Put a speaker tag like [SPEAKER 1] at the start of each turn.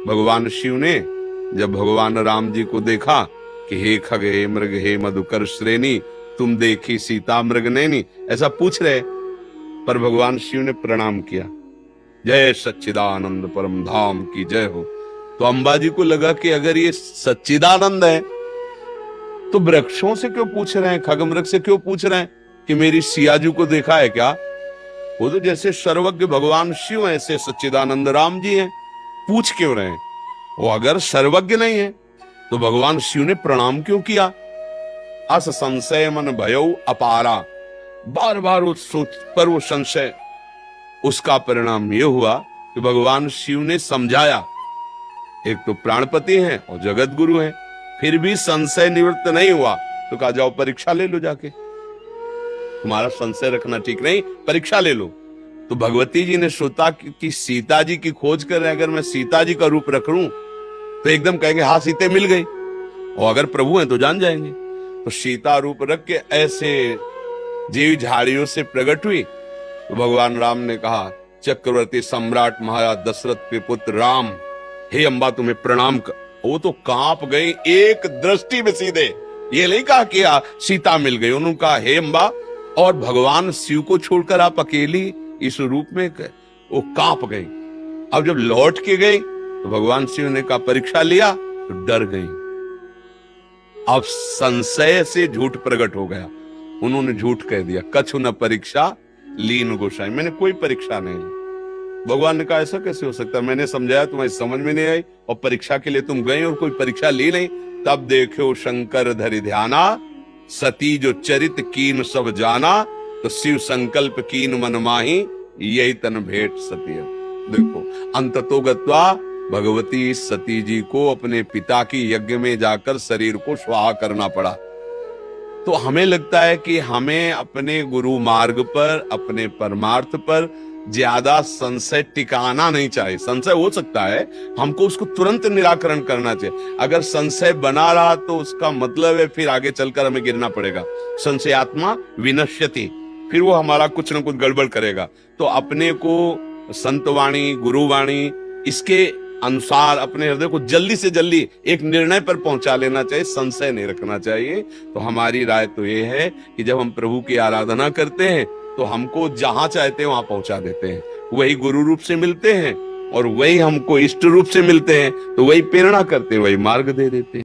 [SPEAKER 1] भगवान शिव ने जब भगवान राम जी को देखा कि हे खग हे मृग हे मधुकर श्रेणी तुम देखी सीता मृग नैनी, ऐसा पूछ रहे, पर भगवान शिव ने प्रणाम किया, जय सच्चिदानंद परम धाम की जय हो। तो अंबाजी को लगा कि अगर ये सच्चिदानंद है तो वृक्षों से क्यों पूछ रहे हैं, खग मृग से क्यों पूछ रहे हैं कि मेरी सियाजू को देखा है क्या? वो तो जैसे सर्वज्ञ भगवान शिव है, ऐसे सच्चिदानंद राम जी हैं, पूछ क्यों रहे हैं? वो अगर सर्वज्ञ नहीं है तो भगवान शिव ने प्रणाम क्यों किया? अस संशय मन भयौ अपारा, बार बार उस सोच पर वो संशय, उसका परिणाम ये हुआ कि भगवान शिव ने समझाया, एक तो प्राणपति हैं और जगत गुरु हैं, फिर भी संशय निवृत्त नहीं हुआ तो कहा जाओ परीक्षा ले लो जाके, तुम्हारा संशय रखना ठीक नहीं, परीक्षा ले लो। तो भगवती जी ने सोचा कि सीता जी की खोज कर रहे, अगर मैं सीता जी का रूप रख लूं तो एकदम कहेंगे हाँ सीते मिल गई, और अगर प्रभु हैं तो जान जाएंगे। तो सीता रूप रख के ऐसे जीव झाड़ियों से प्रकट हुई। तो भगवान राम ने कहा, चक्रवर्ती सम्राट महाराज दशरथ के पुत्र राम, हे अम्बा तुम्हें प्रणाम कर। वो तो कांप गई एक दृष्टि में सीधे, ये नहीं कहा कि सीता मिल गई, उन्होंने कहा हे अम्बा, और भगवान शिव को छोड़कर आप अकेली इस रूप में, वो कांप गई। अब जब लौट के गई तो भगवान शिव ने कहा परीक्षा लिया, तो डर गई। अब संशय से झूठ प्रकट हो गया, उन्होंने झूठ कह दिया, कछु न परीक्षा लीन गोसाई, मैंने कोई परीक्षा नहीं ली। भगवान ने कहा ऐसा कैसे हो सकता है, मैंने समझाया तुम्हें समझ में नहीं आई, और परीक्षा के लिए तुम गए और कोई परीक्षा ली नहीं। तब देखो शंकर धरि ध्याना, सती जो चरित कीन सब जाना, तो शिव संकल्प कीन मन माही, यही तन भेंट सती। देखो अंततो गत्वा भगवती सती जी को अपने पिता की यज्ञ में जाकर शरीर को स्वाहा करना पड़ा। तो हमें लगता है कि हमें अपने गुरु मार्ग पर, अपने परमार्थ पर ज्यादा संशय टिकाना नहीं चाहिए। संशय हो सकता है, हमको उसको तुरंत निराकरण करना चाहिए। अगर संशय बना रहा तो उसका मतलब है फिर आगे चलकर हमें गिरना पड़ेगा। संशयात्मा विनश्यति, फिर वो हमारा कुछ न कुछ गड़बड़ करेगा। तो अपने को संतवाणी, गुरुवाणी, इसके अनुसार अपने हृदय को जल्दी से जल्दी एक निर्णय पर पहुंचा लेना चाहिए, संशय नहीं रखना चाहिए। तो हमारी राय तो ये है कि जब हम प्रभु की आराधना करते हैं तो हमको जहां चाहते हैं वहां पहुंचा देते हैं, वही गुरु रूप से मिलते हैं और वही हमको इष्ट रूप से मिलते हैं, तो वही प्रेरणा करते हैं, वही मार्ग दे देते हैं।